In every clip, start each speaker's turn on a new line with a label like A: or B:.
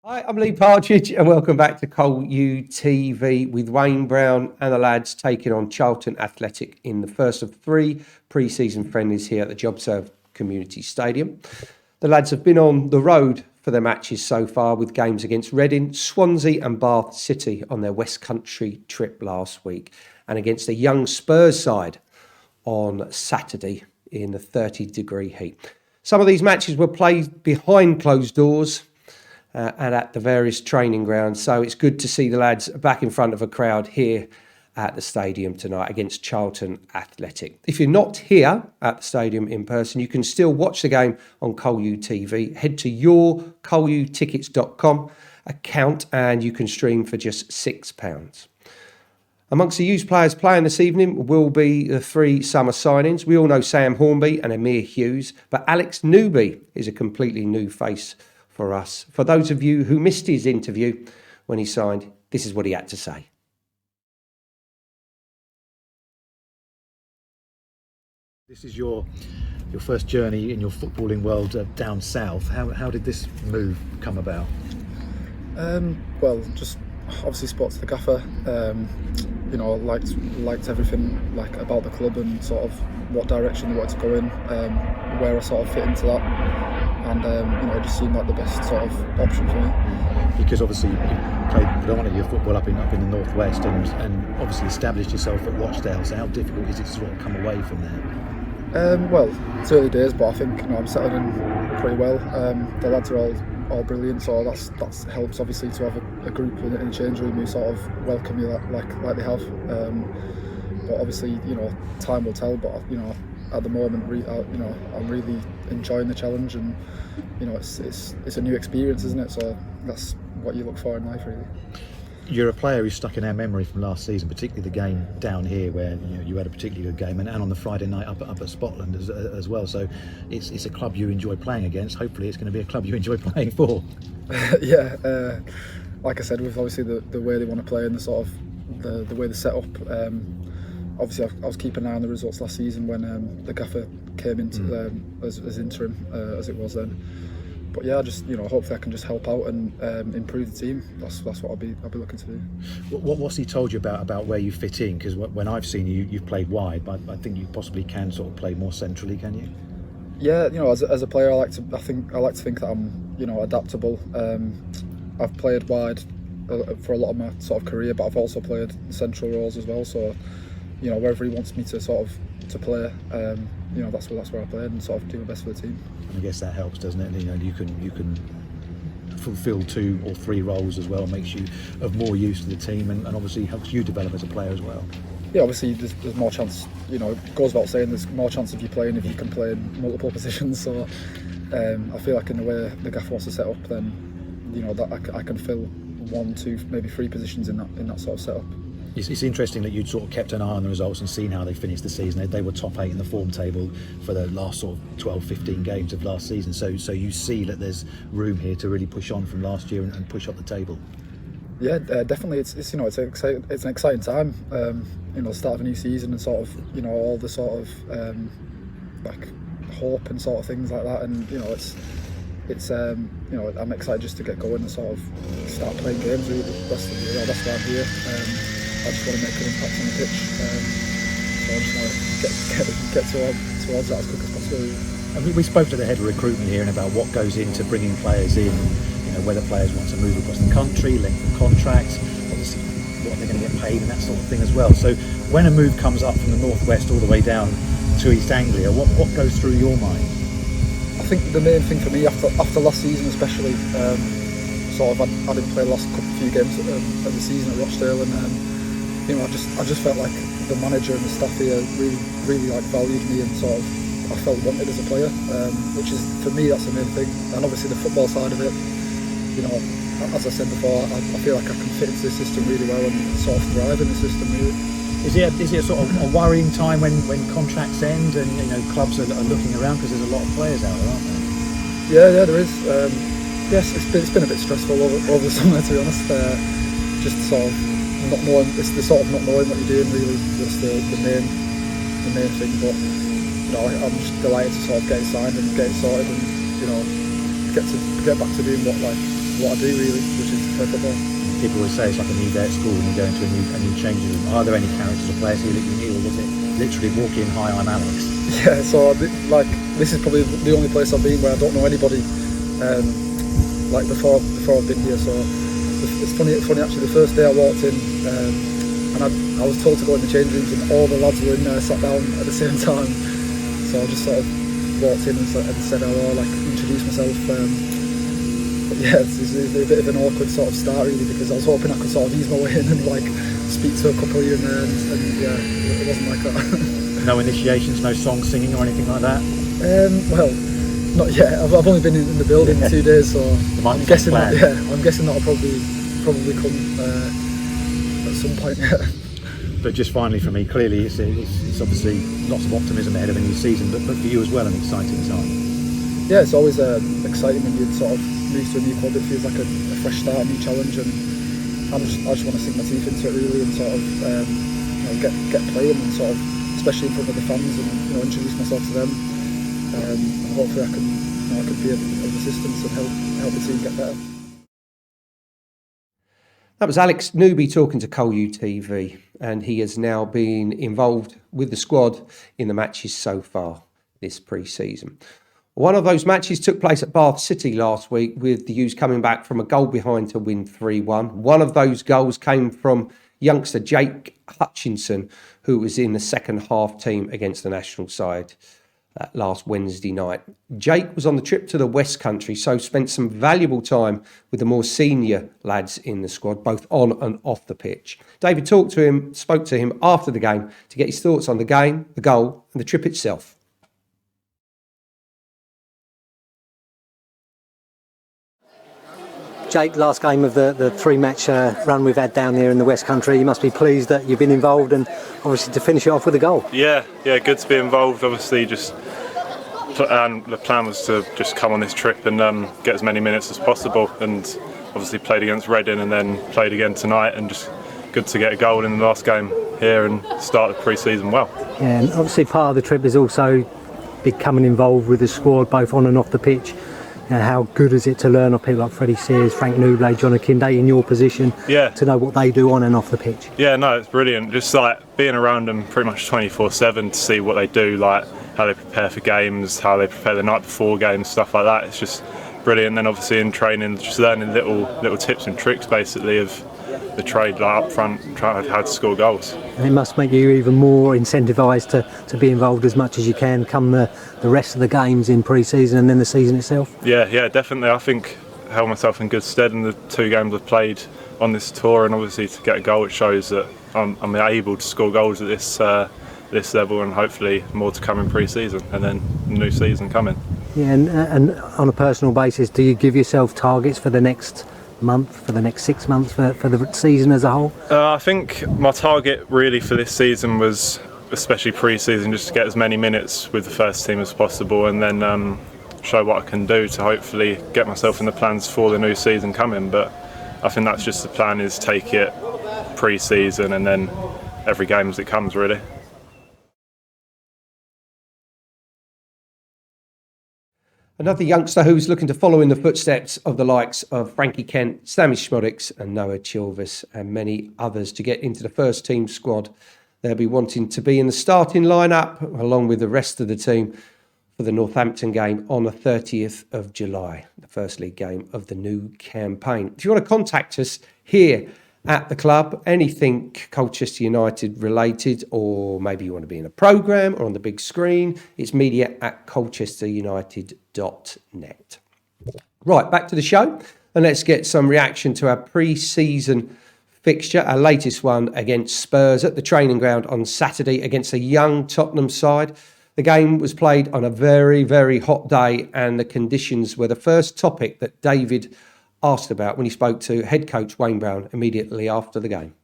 A: Hi, I'm Lee Partridge and welcome back to Col U TV with Wayne Brown and the lads taking on Charlton Athletic in the first of three pre-season friendlies here at the JobServe Community Stadium. The lads have been on the road for their matches so far with games against Reading, Swansea and Bath City on their West Country trip last week and against a young Spurs side on Saturday in the 30-degree heat. Some of these matches were played behind closed doors and at the various training grounds. So it's good to see the lads back in front of a crowd here at the stadium tonight against Charlton Athletic. If you're not here at the stadium in person, you can still watch the game on Col U TV. Head to yourcolutickets.com account and you can stream for just £6. Amongst the youth players playing this evening will be the three summer signings. We all know Sam Hornby and Amir Hughes, but Alex Newby is a completely new face for us. For those of you who missed his interview when he signed, this is what he had to say.
B: This is your first journey in your footballing world down south. How did this move come about?
C: Well, just obviously spoke to the gaffer. Liked everything about the club and sort of what direction they wanted to go in, where I sort of fit into that. And it just seemed like the best sort of option for me.
B: Because obviously you played predominantly your football up in the northwest and obviously established yourself at Rochdale. So how difficult is it to sort of come away from there?
C: Well, it's early days, but I think I'm settling in pretty well. The lads are all brilliant, so that helps obviously to have a group in a change room who sort of welcome you like they have. But obviously, time will tell. But at the moment, I'm really enjoying the challenge, and it's a new experience, isn't it? So that's what you look for in life, really.
B: You're a player who's stuck in our memory from last season, particularly the game down here where you had a particularly good game, and on the Friday night up at Scotland as well. So it's a club you enjoy playing against. Hopefully, it's going to be a club you enjoy playing for.
C: Yeah, like I said, with obviously the way they want to play and the sort of the way they set up. Obviously, I was keeping an eye on the results last season when the gaffer came into as interim as it was then. But yeah, just hopefully I can just help out and improve the team. That's what I'll be looking to do.
B: What's he told you about where you fit in? Because when I've seen you've played wide, but I think you possibly can sort of play more centrally. Can you?
C: Yeah, as a player, I like to think that I'm adaptable. I've played wide for a lot of my sort of career, but I've also played central roles as well. So wherever he wants me to sort of play, that's where I played and sort of do my best for the team.
B: And I guess that helps, doesn't it? You can fulfil 2 or 3 roles as well, makes you of more use to the team, and obviously helps you develop as a player as well.
C: Yeah, obviously there's more chance. It goes without saying, there's more chance of you playing if you can play in multiple positions. So I feel like in the way the gaffer wants to set up, then that I can fill 1, 2, maybe 3 positions in that sort of setup.
B: It's interesting that you'd sort of kept an eye on the results and seen how they finished the season. They were top 8 in the form table for the last sort of 12-15 games of last season. So you see that there's room here to really push on from last year and push up the table. Yeah,
C: definitely. It's an exciting time. Start of a new season and sort of all the sort of like hope and sort of things like that. And I'm excited just to get going and sort of start playing games. Really, that's why I'm here. I just want to make an impact on the pitch, so I just want to get towards that as quick as possible.
B: And we spoke to the head of recruitment here and about what goes into bringing players in, whether players want to move across the country, length of contracts, obviously what they're going to get paid and that sort of thing as well. So when a move comes up from the northwest all the way down to East Anglia, what goes through your mind?
C: I think the main thing for me after last season especially, I didn't play the last few games of the season at Rochdale, and I just felt like the manager and the staff here really valued me and sort of I felt wanted as a player, which is, for me, that's the main thing. And obviously the football side of it, as I said before, I feel like I can fit into the system really well and sort of thrive in the system really.
B: Is it a sort of a worrying time when contracts end and clubs are looking around, because there's a lot of players out there, aren't there?
C: Yeah, there is. Yes, it's been a bit stressful over the summer, to be honest. Just sort of not knowing, it's the sort of not knowing what you're doing really. That's the main thing. But I'm just delighted to sort of get it signed and get it sorted, and get back to doing what what I do really, which is play football.
B: People always say it's like a new day at school when you go into a new changing room. Are there any characters or players here that you knew, or was it literally walk in, hi, I'm Alex?
C: Yeah, so this is probably the only place I've been where I don't know anybody. Like before I've been here. So it's funny actually. The first day I walked in, and I was told to go in the change rooms, and all the lads were in there, sat down at the same time. So I just sort of walked in and said hello, like introduced myself. But yeah, it's a bit of an awkward sort of start really, because I was hoping I could sort of ease my way in and like speak to a couple of you in there, and yeah, it wasn't like that.
B: No initiations, no song singing or anything like that?
C: Well, not yet. I've only been in the building 2 days, so I'm guessing that'll probably come at some point.
B: But just finally for me, clearly it's obviously lots of optimism ahead of a new season, but for you as well, an exciting time.
C: Yeah, it's always exciting when you sort of move to a new club. It feels like a fresh start, a new challenge, and I just want to sink my teeth into it really, and sort of get playing, and sort of especially in front of the fans, and introduce myself to them. And hopefully I can be of assistance and help the team get better.
A: That was Alex Newby talking to Col U TV, and he has now been involved with the squad in the matches so far this pre-season. One of those matches took place at Bath City last week, with the U's coming back from a goal behind to win 3-1. One of those goals came from youngster Jake Hutchinson, who was in the second half team against the national side last Wednesday night. Jake was on the trip to the West Country, so spent some valuable time with the more senior lads in the squad, both on and off the pitch. David spoke to him after the game to get his thoughts on the game, the goal, and the trip itself.
D: Jake, last game of the three-match run we've had down there in the West Country. You must be pleased that you've been involved, and obviously to finish it off with a goal.
E: Yeah, good to be involved. Obviously, the plan was to just come on this trip and get as many minutes as possible, and obviously played against Reading and then played again tonight, and just good to get a goal in the last game here and start the pre-season well. Yeah,
D: and obviously part of the trip is also becoming involved with the squad, both on and off the pitch. How good is it to learn of people like Freddie Sears, Frank Nouble, John Akinde in your position, to know what they do on and off the pitch?
E: Yeah, no, it's brilliant. Just like being around them pretty much 24/7 to see what they do, like how they prepare for games, how they prepare the night before games, stuff like that. It's just brilliant. And then obviously in training, just learning little tips and tricks basically of the trade, like up front, trying how to score goals.
D: And it must make you even more incentivised to be involved as much as you can come the rest of the games in pre-season and then the season itself.
E: Yeah, definitely. I think I held myself in good stead in the 2 games I've played on this tour, and obviously to get a goal, it shows that I'm able to score goals at this level, and hopefully more to come in pre-season and then the new season coming.
D: Yeah, and on a personal basis, do you give yourself targets for the next month, for the next 6 months, for the season as a whole?
E: I think my target really for this season was, especially pre-season, just to get as many minutes with the first team as possible, and then show what I can do to hopefully get myself in the plans for the new season coming. But I think that's just the plan, is take it pre-season and then every game as it comes really.
A: Another youngster who's looking to follow in the footsteps of the likes of Frankie Kent, Sammy Schmodics and Noah Chilvis and many others to get into the first team squad. They'll be wanting to be in the starting lineup along with the rest of the team for the Northampton game on the 30th of July, the first league game of the new campaign. If you want to contact us here at the club, anything Colchester United related, or maybe you want to be in a programme or on the big screen, it's media@colchesterunited.net. Right, back to the show, and let's get some reaction to our pre-season fixture, our latest one against Spurs at the training ground on Saturday against a young Tottenham side. The game was played on a very, very hot day, and the conditions were the first topic that David asked about when he spoke to head coach Wayne Brown immediately after the game.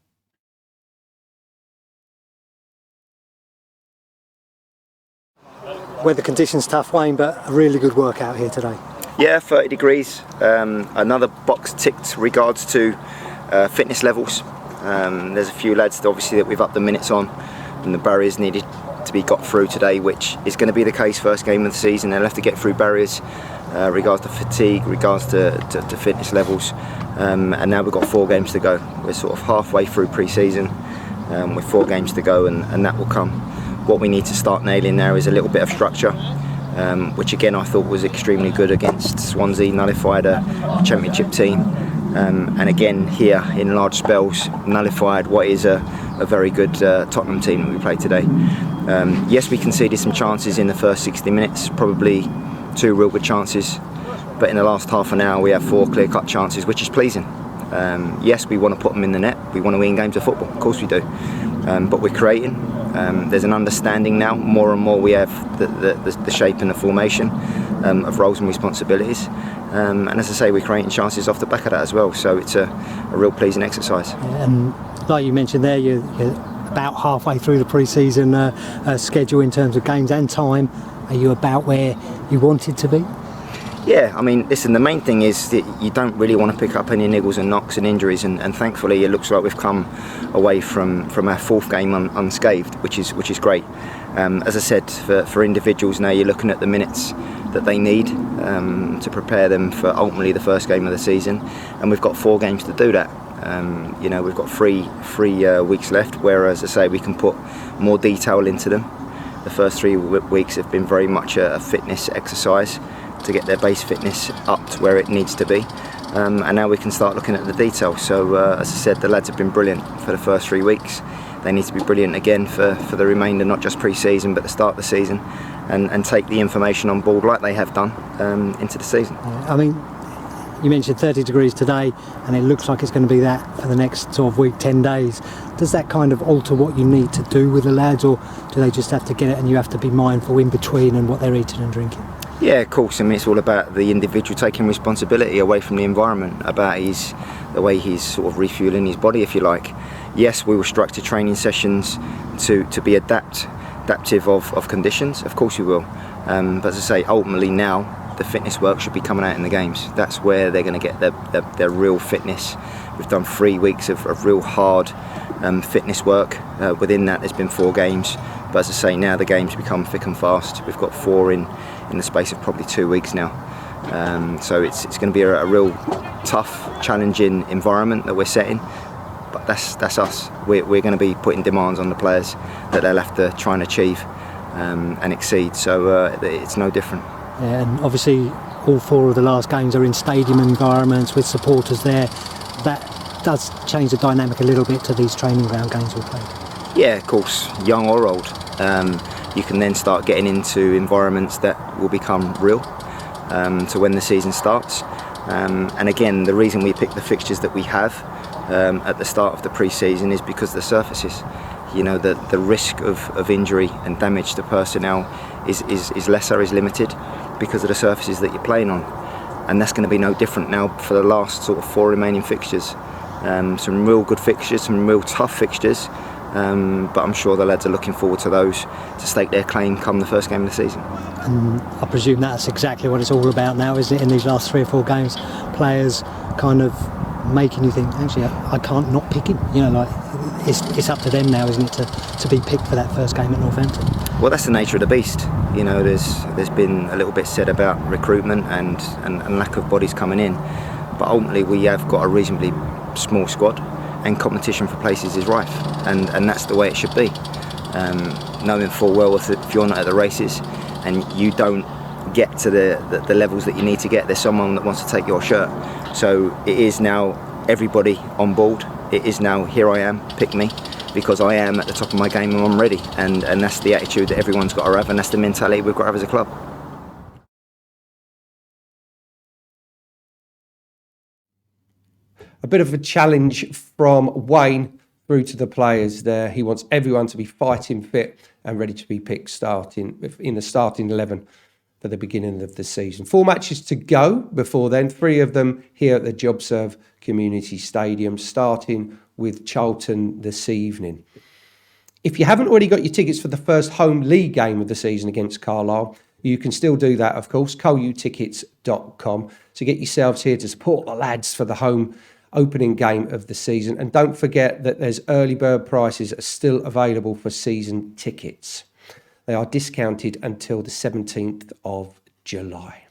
D: Weather conditions tough, Wayne, but a really good workout here today.
F: Yeah, 30 degrees. Another box ticked regards to fitness levels. There's a few lads obviously that we've upped the minutes on, and the barriers needed to be got through today, which is going to be the case first game of the season. They'll have to get through barriers regards to fatigue, regards to fitness levels, and now we've got 4 games to go. We're sort of halfway through pre-season with 4 games to go, and that will come. What we need to start nailing now is a little bit of structure, which again I thought was extremely good against Swansea, nullified a championship team, and again here in large spells nullified what is a very good Tottenham team that we played today. Yes, we conceded some chances in the first 60 minutes, probably 2 real good chances, but in the last half an hour we have 4 clear-cut chances, which is pleasing. Yes, we want to put them in the net, we want to win games of football, of course we do, but we're creating. There's an understanding now, more and more we have the shape and the formation of roles and responsibilities, and as I say, we're creating chances off the back of that as well, so it's a real pleasing exercise.
D: And like you mentioned there, you're about halfway through the pre-season schedule in terms of games and time. Are you about where you wanted to be?
F: Yeah, I mean, listen, the main thing is that you don't really want to pick up any niggles and knocks and injuries, and thankfully it looks like we've come away from our 4th game unscathed, which is great. As I said, for individuals now you're looking at the minutes that they need to prepare them for ultimately the first game of the season, and we've got 4 games to do that. We've got three weeks left, whereas, as I say, we can put more detail into them. The first 3 weeks have been very much a fitness exercise to get their base fitness up to where it needs to be, and now we can start looking at the detail. So as I said, the lads have been brilliant for the first 3 weeks. They need to be brilliant again for the remainder, not just pre-season but the start of the season, and take the information on board like they have done into the season.
D: I mean, you mentioned 30 degrees today, and it looks like it's going to be that for the next sort of week, 10 days. Does that kind of alter what you need to do with the lads, or do they just have to get it and you have to be mindful in between and what they're eating and drinking?
F: Yeah, of course. I mean, it's all about the individual taking responsibility away from the environment, about the way he's sort of refueling his body, if you like. Yes, we will structure training sessions to be adaptive of conditions. Of course we will. But as I say, ultimately now, the fitness work should be coming out in the games. That's where they're going to get their real fitness. We've done 3 weeks of real hard fitness work. Within that, there's been 4 games. But as I say, now the games become thick and fast. We've got 4 in the space of probably 2 weeks now. So it's going to be a real tough, challenging environment that we're setting. But that's us. We're going to be putting demands on the players that they'll have to try and achieve and exceed. So it's no different.
D: Yeah, and obviously all 4 of the last games are in stadium environments with supporters there. That does change the dynamic a little bit to these training ground games we've played.
F: Yeah, of course, young or old. You can then start getting into environments that will become real to when the season starts. And again, the reason we pick the fixtures that we have at the start of the pre-season is because of the surfaces. You know, the risk of injury and damage to personnel is lesser, is limited, because of the surfaces that you're playing on. And that's going to be no different now for the last sort of 4 remaining fixtures. Some real good fixtures, some real tough fixtures, but I'm sure the lads are looking forward to those to stake their claim come the first game of the season.
D: And I presume that's exactly what it's all about now, isn't it, in these last 3 or 4 games? Players kind of making you think, actually, I can't not pick him. You know, like it's up to them now, isn't it, to be picked for that first game at Northampton? Well,
F: that's the nature of the beast. You know, there's been a little bit said about recruitment and lack of bodies coming in, but ultimately we have got a reasonably small squad, and competition for places is rife, and that's the way it should be. Knowing full well if you're not at the races and you don't get to the levels that you need to get, there's someone that wants to take your shirt. So it is now everybody on board. It is now, here I am, pick me, because I am at the top of my game and I'm ready, and that's the attitude that everyone's got to have, and that's the mentality we've got to have as a club.
A: A bit of a challenge from Wayne through to the players there. He wants everyone to be fighting fit and ready to be picked in the starting 11 for the beginning of the season. 4 matches to go before then, 3 of them here at the JobServe Community Stadium, starting with Charlton this evening. If you haven't already got your tickets for the first home league game of the season against Carlisle, you can still do that, of course, colutickets.com. So get yourselves here to support the lads for the home opening game of the season. And don't forget that there's early bird prices are still available for season tickets. They are discounted until the 17th of July.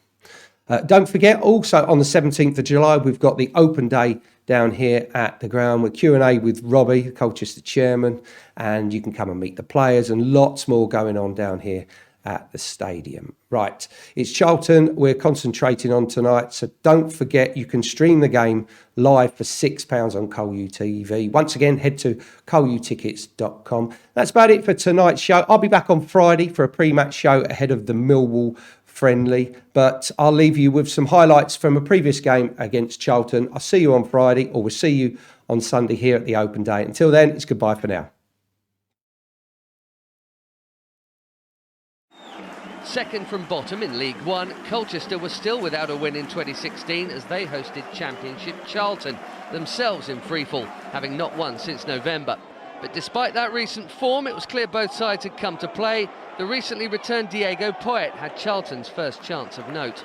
A: Don't forget, also on the 17th of July, we've got the open day down here at the ground with Q&A with Robbie, the Colchester chairman, and you can come and meet the players and lots more going on down here at the stadium. Right, it's Charlton we're concentrating on tonight, so don't forget you can stream the game live for £6 on Col U TV. Once again, head to colutickets.com. That's about it for tonight's show. I'll be back on Friday for a pre-match show ahead of the Millwall friendly, but I'll leave you with some highlights from a previous game against Charlton. I'll see you on Friday, or we'll see you on Sunday here at the open day. Until then, it's goodbye for now.
G: Second from bottom in League One, Colchester was still without a win in 2016 as they hosted Championship Charlton, themselves in freefall, having not won since November. But despite that recent form, it was clear both sides had come to play. The recently returned Diego Poyet had Charlton's first chance of note.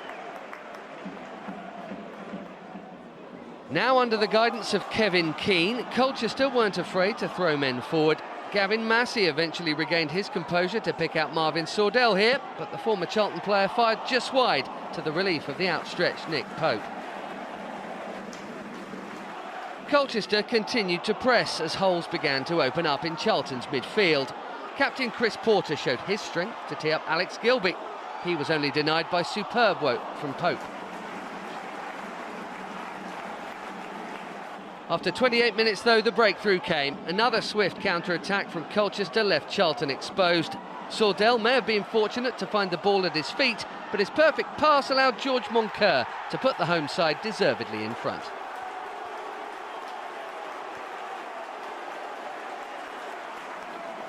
G: Now under the guidance of Kevin Keane, Colchester weren't afraid to throw men forward. Gavin Massey eventually regained his composure to pick out Marvin Sordell here, but the former Charlton player fired just wide to the relief of the outstretched Nick Pope. Colchester continued to press as holes began to open up in Charlton's midfield. Captain Chris Porter showed his strength to tee up Alex Gilby. He was only denied by superb work from Pope. After 28 minutes, though, the breakthrough came. Another swift counter-attack from Colchester left Charlton exposed. Sordell may have been fortunate to find the ball at his feet, but his perfect pass allowed George Moncur to put the home side deservedly in front.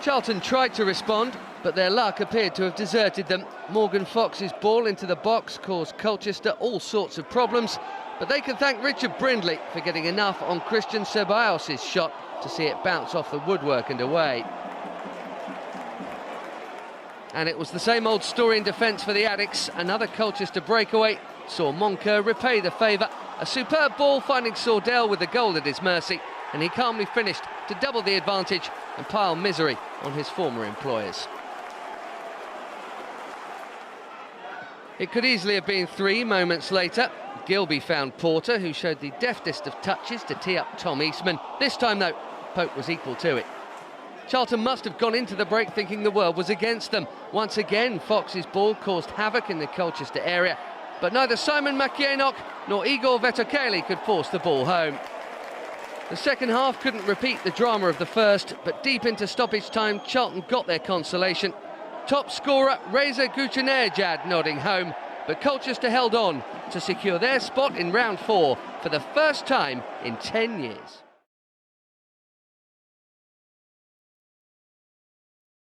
G: Charlton tried to respond, but their luck appeared to have deserted them. Morgan Fox's ball into the box caused Colchester all sorts of problems, but they can thank Richard Brindley for getting enough on Christian Ceballos' shot to see it bounce off the woodwork and away. And it was the same old story in defence for the Addicts. Another Colchester breakaway saw Moncur repay the favour. A superb ball finding Sordell with the goal at his mercy, and he calmly finished to double the advantage and pile misery on his former employers. It could easily have been 3 moments later. Gilby found Porter, who showed the deftest of touches to tee up Tom Eastman. This time, though, Pope was equal to it. Charlton must have gone into the break thinking the world was against them. Once again, Fox's ball caused havoc in the Colchester area, but neither Simon Makienok nor Igor Vetokele could force the ball home. The second half couldn't repeat the drama of the first, but deep into stoppage time, Charlton got their consolation. Top scorer Reza Guchanejad nodding home, but Colchester held on to secure their spot in round 4 for the first time in 10 years.